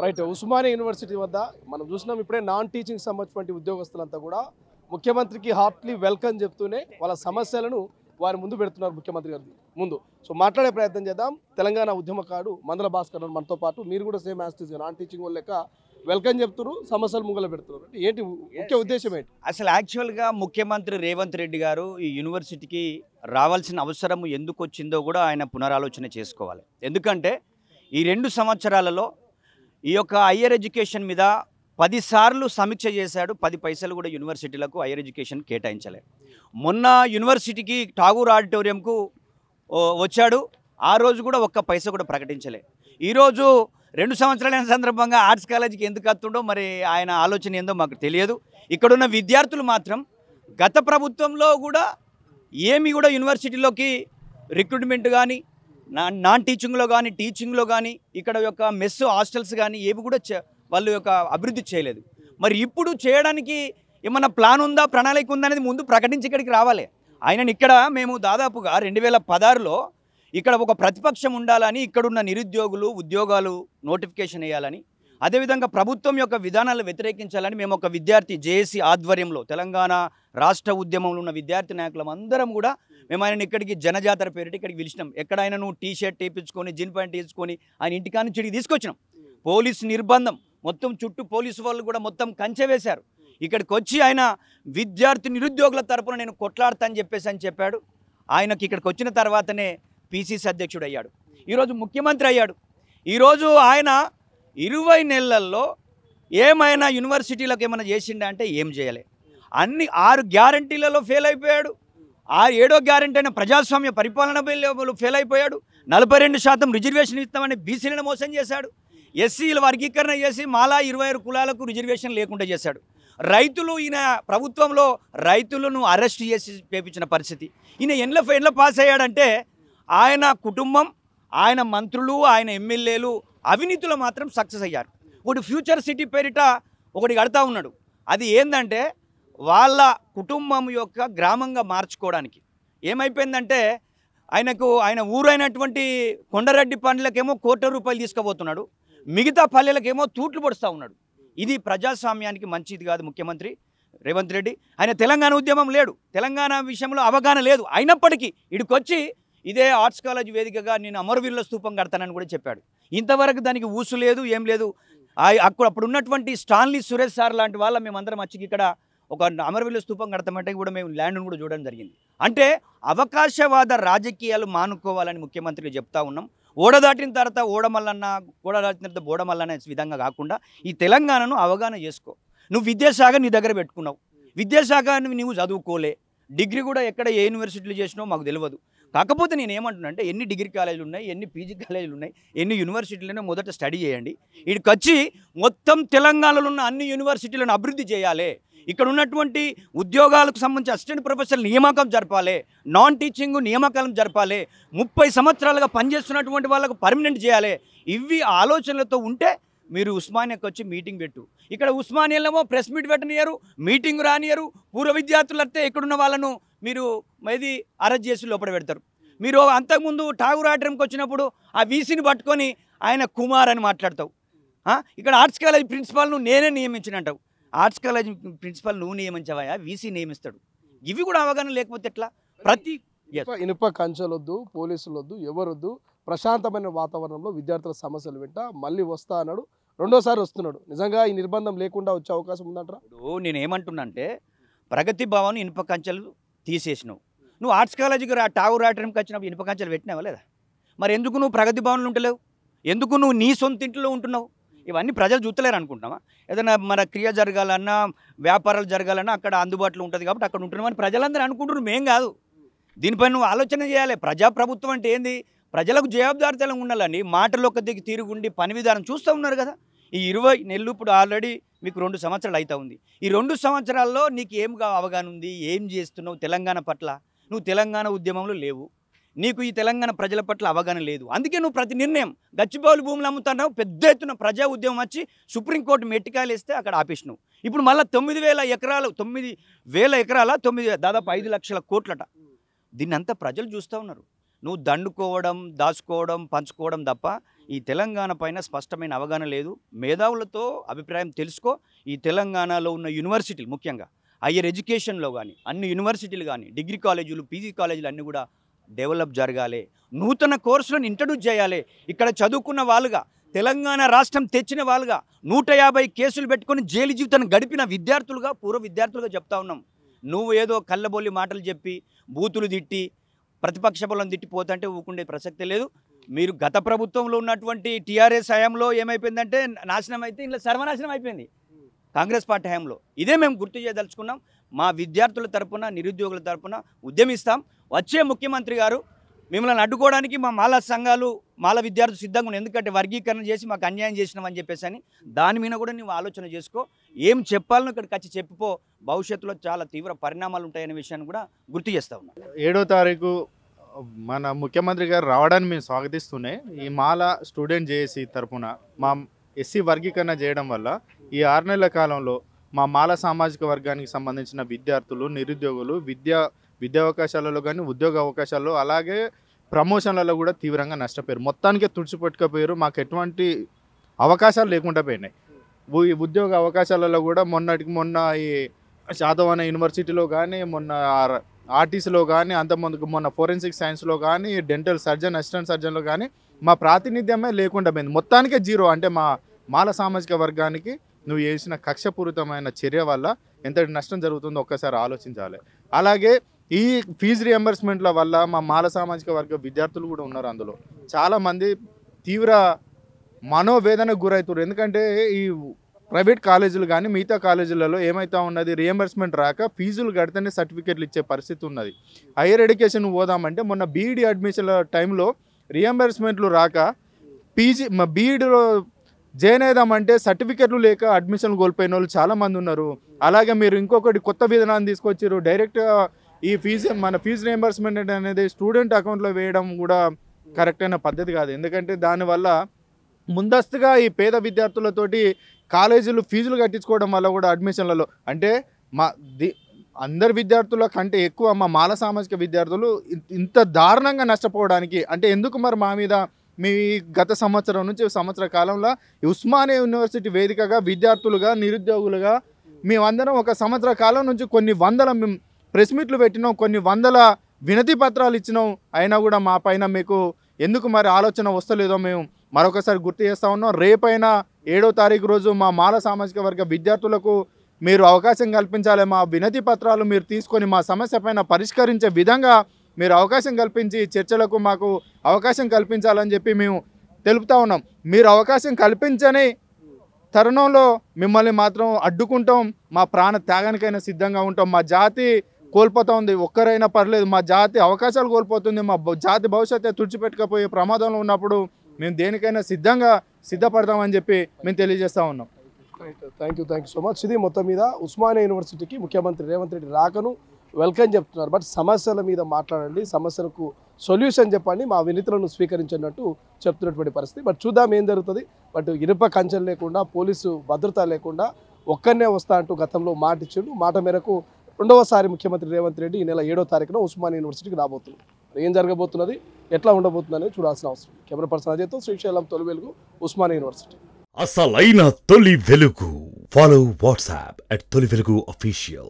Right. Osmania university వద్ద మనం చూసినాం ఇప్పుడే నాన్ టీచింగ్ సంబంధించిన ఉద్యోగస్తులంతా కూడా ముఖ్యమంత్రికి హార్ట్లీ వెల్కమ్ చెప్తూనే వాళ్ళ సమస్యలను వారి ముందు పెడుతున్నారు ముఖ్యమంత్రి గారి ముందు. సో మాట్లాడే ప్రయత్నం చేద్దాం. తెలంగాణ ఉద్యమకారుడు మందల భాస్కర్ మనతో పాటు, మీరు కూడా సేమ్ యాస్టీస్ నాన్ టీచింగ్ వాళ్ళు లెక్క వెల్కమ్ చెప్తున్నారు, సమస్యలు ముంగల పెడుతున్నారు. ఏంటి ముఖ్య ఉద్దేశం ఏంటి? అసలు యాక్చువల్గా ముఖ్యమంత్రి రేవంత్ రెడ్డి గారు ఈ యూనివర్సిటీకి రావాల్సిన అవసరం ఎందుకు వచ్చిందో కూడా ఆయన పునరాలోచన చేసుకోవాలి. ఎందుకంటే ఈ 2 సంవత్సరాలలో ఈ యొక్క హయ్యర్ ఎడ్యుకేషన్ మీద 10 సార్లు సమీక్ష చేశాడు. 10 పైసలు కూడా యూనివర్సిటీలకు హయ్యర్ ఎడ్యుకేషన్ కేటాయించలే. మొన్న యూనివర్సిటీకి ఠాగూర్ ఆడిటోరియంకు వచ్చాడు, ఆ రోజు కూడా ఒక్క పైసా కూడా ప్రకటించలే. ఈరోజు 2 సంవత్సరాలైన సందర్భంగా ఆర్ట్స్ కాలేజీకి ఎందుకు వస్తుండో మరి ఆయన ఆలోచన ఏందో మాకు తెలియదు. ఇక్కడున్న విద్యార్థులు మాత్రం గత ప్రభుత్వంలో కూడా ఏమి కూడా యూనివర్సిటీలోకి రిక్రూట్మెంట్ కానీ నాన్ టీచింగ్లో కానీ టీచింగ్లో కానీ ఇక్కడ యొక్క మెస్ హాస్టల్స్ కానీ ఏవి కూడా వాళ్ళు యొక్క అభివృద్ధి చేయలేదు. మరి ఇప్పుడు చేయడానికి ఏమన్నా ప్లాన్ ఉందా, ప్రణాళిక ఉందా అనేది ముందు ప్రకటించి ఇక్కడికి రావాలి. ఆయనని ఇక్కడ మేము దాదాపుగా 2016లో ఇక్కడ ఒక ప్రతిపక్షం ఉండాలని, ఇక్కడున్న నిరుద్యోగులు ఉద్యోగాలు నోటిఫికేషన్ వేయాలని, అదేవిధంగా ప్రభుత్వం యొక్క విధానాలు వ్యతిరేకించాలని మేము ఒక విద్యార్థి జేఏసీ ఆధ్వర్యంలో తెలంగాణ రాష్ట్ర ఉద్యమంలో ఉన్న విద్యార్థి నాయకులం అందరం కూడా మేము ఆయనని ఇక్కడికి జనజాతర పేరిట ఇక్కడికి పిలిచినాం. ఎక్కడ ఆయన నువ్వు టీ షర్ట్ వేయించుకొని జీన్ ప్యాంట్ వేసుకొని ఆయన ఇంటికాని చెడికి తీసుకొచ్చినాం. పోలీసు నిర్బంధం, మొత్తం చుట్టూ పోలీసు వాళ్ళు కూడా మొత్తం కంచె వేశారు. ఇక్కడికి వచ్చి ఆయన విద్యార్థి నిరుద్యోగుల తరపున నేను కొట్లాడతా అని చెప్పాడు. ఆయనకి ఇక్కడికి వచ్చిన తర్వాతనే పీసీసీ అధ్యక్షుడు అయ్యాడు, ఈరోజు ముఖ్యమంత్రి అయ్యాడు. ఈరోజు ఆయన 20 నెలల్లో ఏమైనా యూనివర్సిటీలకు ఏమైనా చేసిండా అంటే ఏం చేయలే. అన్ని 6 గ్యారంటీలలో ఫెయిల్ అయిపోయాడు. 7వ గ్యారంటీ అయిన ప్రజాస్వామ్య పరిపాలన ఫెయిల్ అయిపోయాడు. 42% రిజర్వేషన్ ఇస్తామని బీసీలను మోసం చేశాడు. ఎస్సీల వర్గీకరణ చేసి మాలా 26 కులాలకు రిజర్వేషన్ లేకుండా చేశాడు. రైతులు, ఈయన ప్రభుత్వంలో రైతులను అరెస్ట్ చేసి పేపించిన పరిస్థితి. ఈయన ఎండ్ల పాస్ అయ్యాడంటే ఆయన కుటుంబం, ఆయన మంత్రులు, ఆయన ఎమ్మెల్యేలు అవినీతిలో మాత్రం సక్సెస్ అయ్యారు. ఒకటి ఫ్యూచర్ సిటీ పేరిట ఒకటి కడతా ఉన్నాడు. అది ఏంటంటే వాళ్ళ కుటుంబం యొక్క గ్రామంగా మార్చుకోవడానికి ఏమైపోయిందంటే ఆయన ఊరైనటువంటి కొండరెడ్డి పండ్లకేమో ₹1,00,00,000 తీసుకుపోతున్నాడు, మిగతా పల్లెలకేమో తూట్లు పొడుస్తూ ఉన్నాడు. ఇది ప్రజాస్వామ్యానికి మంచిది కాదు. ముఖ్యమంత్రి రేవంత్ రెడ్డి ఆయన తెలంగాణ ఉద్యమం లేడు, తెలంగాణ విషయంలో అవగాహన లేదు. అయినప్పటికీ ఇడికొచ్చి ఇదే ఆర్ట్స్ కాలేజ్ వేదికగా నేను అమరవీరుల స్తూపం కడతానని కూడా చెప్పాడు. ఇంతవరకు దానికి ఊసు లేదు, ఏం లేదు. అప్పుడు ఉన్నటువంటి స్టాన్లీ సురేష్ సార్ లాంటి వాళ్ళ మేమందరం వచ్చి ఇక్కడ ఒక అమరవీరుల స్తూపం కడతామంటే కూడా మేము ల్యాండ్ను కూడా చూడడం జరిగింది. అంటే అవకాశవాద రాజకీయాలు మానుకోవాలని ముఖ్యమంత్రికి చెప్తా ఉన్నాం. ఓడదాటిన తర్వాత ఓడమల్లన్న, ఓడదాటిన తర్వాత బోడమల్లన్న విధంగా కాకుండా ఈ తెలంగాణను అవగాహన చేసుకో. నువ్వు విద్యాశాఖ నీ దగ్గర పెట్టుకున్నావు, విద్యాశాఖ నువ్వు చదువుకోలే, డిగ్రీ కూడా ఎక్కడ ఏ యూనివర్సిటీలు చేసినావు మాకు తెలియదు. కాకపోతే నేను ఏమంటున్నానంటే ఎన్ని డిగ్రీ కాలేజీలు ఉన్నాయి, ఎన్ని పీజీ కాలేజీలు ఉన్నాయి, ఎన్ని యూనివర్సిటీలు ఉన్నాయి, మొదట స్టడీ చేయండి. ఇక్కడికి వచ్చి మొత్తం తెలంగాణలో ఉన్న అన్ని యూనివర్సిటీలను అభివృద్ధి చేయాలి. ఇక్కడ ఉన్నటువంటి ఉద్యోగాలకు సంబంధించి అసిస్టెంట్ ప్రొఫెసర్ నియామకం జరపాలి, నాన్ టీచింగ్ నియామకాలను జరపాలి, 30 సంవత్సరాలుగా పనిచేస్తున్నటువంటి వాళ్ళకు పర్మనెంట్ చేయాలి. ఇవి ఆలోచనలతో ఉంటే మీరు ఉస్మానియాకి వచ్చి మీటింగ్ పెట్టు. ఇక్కడ ఉస్మానియాలో ప్రెస్ మీట్ పెట్టనియరు, మీటింగ్ రానియరు. పూర్వ విద్యార్థులు వస్తే ఇక్కడున్న వాళ్ళను మీరు ఇది అరెస్ట్ చేసి లోపల పెడతారు. మీరు అంతకుముందు ఠాగూర్ ఆడిటోరియంకి వచ్చినప్పుడు ఆ వీసీని పట్టుకొని ఆయన కుమార్ అని మాట్లాడతావు. ఇక్కడ ఆర్ట్స్ కాలేజ్ ప్రిన్సిపాల్ను నేనే నియమించినంటావు. ఆర్ట్స్ కాలేజ్ ప్రిన్సిపాల్ నువ్వు నియమించవా, వీసీ నియమిస్తాడు. ఇవి కూడా అవగాహన లేకపోతే ఎట్లా? ప్రతి ఇనుప కంచెలొద్దు, పోలీసులు వద్దు, ఎవరొద్దు, ప్రశాంతమైన వాతావరణంలో విద్యార్థుల సమస్యలు వింట మళ్ళీ వస్తా అన్నాడు. 2వ సారి వస్తున్నాడు. నిజంగా ఈ నిర్బంధం లేకుండా వచ్చే అవకాశం ఉందంటారా? ఇప్పుడు నేనేమంటున్నానంటే ప్రగతి భవన్ ఇనుప కంచెలు తీసేసినావు. నువ్వు ఆర్ట్స్ కాలేజీకి ఠాగూర్ ఆడిటోరియంకి వచ్చినప్పుడు ఇనుప కంచెలు పెట్టినావా లేదా? మరి ఎందుకు నువ్వు ప్రగతి భవన్లు ఉంటలేవు? ఎందుకు నువ్వు నీ సొంత ఇంట్లో ఉంటున్నావు? ఇవన్నీ ప్రజలు చూస్తలేరు అనుకుంటున్నావా? ఏదైనా మన క్రియ జరగాలన్నా, వ్యాపారాలు జరగాలన్నా అక్కడ అందుబాటులో ఉంటుంది కాబట్టి అక్కడ ఉంటున్నామని ప్రజలందరూ అనుకుంటున్నారు. మేం కాదు. దీనిపై నువ్వు ఆలోచన చేయాలి. ప్రజాప్రభుత్వం అంటే ఏంది? ప్రజలకు జవాబుదారితనం ఉండాలండి. మాటలు ఒక దిక్కు తిరుగుండి పని విధానం చూస్తూ ఉన్నారు కదా. ఈ 20 నెలలు ఇప్పుడు ఆల్రెడీ మీకు 2 సంవత్సరాలు అవుతా ఉంది. ఈ 2 సంవత్సరాల్లో నీకు ఏం అవగాహన ఉంది? ఏం చేస్తున్నావు తెలంగాణ పట్ల? నువ్వు తెలంగాణ ఉద్యమంలో లేవు, నీకు ఈ తెలంగాణ ప్రజల పట్ల అవగాహన లేదు. అందుకే నువ్వు ప్రతి నిర్ణయం గచ్చిబౌలి భూములు అమ్ముతున్నావు. పెద్ద ఎత్తున ప్రజా ఉద్యమం వచ్చి సుప్రీంకోర్టు మెట్టికాయలు వేస్తే అక్కడ ఆపేసినావు. ఇప్పుడు మళ్ళీ 9,000 ఎకరాలు, 9,000 ఎకరాల దాదాపు 5 లక్షల కోట్లట. దీన్ని అంతా ప్రజలు చూస్తూ ఉన్నారు. నువ్వు దండుకోవడం, దాచుకోవడం, పంచుకోవడం తప్ప ఈ తెలంగాణ పైన స్పష్టమైన అవగాహన లేదు. మేధావులతో అభిప్రాయం తెలుసుకో. ఈ తెలంగాణలో ఉన్న యూనివర్సిటీలు ముఖ్యంగా హయ్యర్ ఎడ్యుకేషన్లో కానీ అన్ని యూనివర్సిటీలు కానీ డిగ్రీ కాలేజీలు పీజీ కాలేజీలు అన్నీ కూడా డెవలప్ జరగాలి. నూతన కోర్సులను ఇంట్రడ్యూస్ చేయాలి. ఇక్కడ చదువుకున్న వాళ్ళుగా తెలంగాణ రాష్ట్రం తెచ్చిన వాళ్ళుగా 150 కేసులు పెట్టుకొని జైలు జీవితాన్ని గడిపిన విద్యార్థులుగా పూర్వ విద్యార్థులుగా చెప్తా ఉన్నాం. నువ్వు ఏదో కళ్ళబొల్లి మాటలు చెప్పి బూతులు తిట్టి ప్రతిపక్ష బలం తిట్టిపోతుంటే ఊకుండే ప్రసక్తే లేదు. మీరు గత ప్రభుత్వంలో ఉన్నటువంటి టీఆర్ఎస్ హయాంలో ఏమైపోయిందంటే నాశనం అయితే ఇలా సర్వనాశనం అయిపోయింది కాంగ్రెస్ పార్టీ హయాంలో. ఇదే మేము గుర్తు చేయదలుచుకున్నాం. మా విద్యార్థుల తరపున నిరుద్యోగుల తరపున ఉద్యమిస్తాం. వచ్చే ముఖ్యమంత్రి గారు మిమ్మల్ని అడ్డుకోవడానికి మా మాల సంఘాలు మాల విద్యార్థులు సిద్ధంగా ఉన్నాయి. ఎందుకంటే వర్గీకరణ చేసి మాకు అన్యాయం చేసినామని చెప్పేసి అని దాని మీద కూడా నువ్వు ఆలోచన చేసుకో. ఏం చెప్పాలనో ఇక్కడికి వచ్చి చెప్పిపో. భవిష్యత్తులో చాలా తీవ్ర పరిణామాలు ఉంటాయనే విషయాన్ని కూడా గుర్తు చేస్తా ఉన్నాం. 7వ తారీఖు మన ముఖ్యమంత్రి గారు రావడాన్ని మేము స్వాగతిస్తూనే ఈ మాల స్టూడెంట్ జేఏసీ తరఫున మా ఎస్సీ వర్గీకరణ చేయడం వల్ల ఈ 6 నెలల కాలంలో మా మాల సామాజిక వర్గానికి సంబంధించిన విద్యార్థులు నిరుద్యోగులు విద్యావకాశాలలో కానీ ఉద్యోగ అవకాశాల్లో అలాగే ప్రమోషన్లలో కూడా తీవ్రంగా నష్టపోయారు. మొత్తానికే తుడిచిపెట్టుకపోయారు. మాకు ఎటువంటి అవకాశాలు లేకుండా పోయినాయి. ఈ ఉద్యోగ అవకాశాలలో కూడా మొన్న ఈ శాతవాహన యూనివర్సిటీలో కానీ మొన్న ఆర్టీసీలో కానీ అంతకుముందుకు మొన్న ఫోరెన్సిక్ సైన్స్లో కానీ డెంటల్ సర్జన్ అసిస్టెంట్ సర్జన్లో కానీ మా ప్రాతినిధ్యమే లేకుండా పోయింది. మొత్తానికే జీరో. అంటే మా మాల సామాజిక వర్గానికి నువ్వు చేసిన కక్షపూరితమైన చర్య వల్ల ఎంతటి నష్టం జరుగుతుందో ఒక్కసారి ఆలోచించాలి. అలాగే ఈ ఫీజు రియంబర్స్మెంట్ల వల్ల మా మాల సామాజిక వర్గ విద్యార్థులు కూడా ఉన్నారు. అందులో చాలామంది తీవ్ర మనోవేదనకు గురవుతారు. ఎందుకంటే ఈ ప్రైవేట్ కాలేజీలు కానీ మిగతా కాలేజీలలో ఏమైతే ఉన్నది రియంబర్స్మెంట్ రాక ఫీజులు కడితేనే సర్టిఫికేట్లు ఇచ్చే పరిస్థితి ఉన్నది. హైయర్ ఎడ్యుకేషన్ పోదామంటే మొన్న బీఈడీ అడ్మిషన్ల టైంలో రియంబర్స్మెంట్లు రాక బీఈడీలో జాయిన్ అయిదామంటే సర్టిఫికెట్లు లేక అడ్మిషన్లు కోల్పోయిన వాళ్ళు చాలామంది ఉన్నారు. అలాగే మీరు ఇంకొకటి కొత్త విధానాన్ని తీసుకొచ్చారు. డైరెక్ట్గా ఈ మన ఫీజు రియంబర్స్మెంట్ అనేది స్టూడెంట్ అకౌంట్లో వేయడం కూడా కరెక్ట్ అయిన పద్ధతి కాదు. ఎందుకంటే దానివల్ల ముందస్తుగా ఈ పేద విద్యార్థులతోటి కాలేజీలు ఫీజులు కట్టించుకోవడం వల్ల కూడా అడ్మిషన్లలో అంటే అందరి విద్యార్థుల కంటే ఎక్కువ మా మాల సామాజిక విద్యార్థులు ఇంత దారుణంగా నష్టపోవడానికి అంటే ఎందుకు మరి మా మీద మీ గత సంవత్సరం నుంచి సంవత్సర కాలంలో ఉస్మానియా యూనివర్సిటీ వేదికగా విద్యార్థులుగా నిరుద్యోగులుగా మేమందరం ఒక సంవత్సర కాలం నుంచి కొన్ని వందల మేము ప్రెస్ మీట్లు పెట్టినాం, కొన్ని వందల వినతి పత్రాలు ఇచ్చినాం. అయినా కూడా మా పైన మీకు ఎందుకు మరి ఆలోచన వస్తలేదో మేము మరొకసారి గుర్తు చేస్తూ ఉన్నాం. రేపైనా 7వ తారీఖు రోజు మా మాల సామాజిక వర్గ విద్యార్థులకు మీరు అవకాశం కల్పించాలి. మా వినతి పత్రాలు మీరు తీసుకొని మా సమస్య పైన పరిష్కరించే విధంగా మీరు అవకాశం కల్పించి చర్చలకు మాకు అవకాశం కల్పించాలని చెప్పి మేము తెలుపుతా ఉన్నాం. మీరు అవకాశం కల్పించని తరుణంలో మిమ్మల్ని మాత్రం అడ్డుకుంటాం. మా ప్రాణ త్యాగానికైనా సిద్ధంగా ఉంటాం. మా జాతి కోల్పోతూ ఉంది. ఒక్కరైనా పర్లేదు, మా జాతి అవకాశాలు కోల్పోతుంది. మా జాతి భవిష్యత్తు తుడిచిపెట్టుకపోయే ప్రమాదంలో ఉన్నప్పుడు మేము దేనికైనా సిద్ధపడతామని చెప్పి మేము తెలియజేస్తూ ఉన్నాం. Thank you so much. ఇది మొత్తం మీద ఉస్మానియా యూనివర్సిటీకి ముఖ్యమంత్రి రేవంత్ రెడ్డి రాకను వెల్కమ్ చెప్తున్నారు. బట్ సమస్యల మీద మాట్లాడండి, సమస్యలకు సొల్యూషన్ చెప్పండి, మా వినతులను స్వీకరించినట్టు చెప్తున్నటువంటి పరిస్థితి. బట్ చూద్దాం ఏం జరుగుతుంది. బట్ ఇనుప కంచెలు లేకుండా పోలీసు భద్రత లేకుండా ఒక్కనే వస్తా అంటూ గతంలో మాట ఇచ్చిండు. మాట మేరకు రెండవసారి ముఖ్యమంత్రి రేవంత్ రెడ్డి ఈ నెల 7వ తారీఖున ఉస్మానియా యూనివర్సిటీకి రాబోతున్నారు. ఏం జరగబోతున్నది, ఎట్లా ఉండబోతుంది అనేది చూడాల్సిన అవసరం. కెమెరా పర్సన్ అజయ్తో శ్రీశైలం, తొలి వెలుగు, ఉస్మానియా యూనివర్సిటీ. అసలైన తొలి వెలుగు. ఫాలో వాట్సాప్ @తొలి వెలుగు official.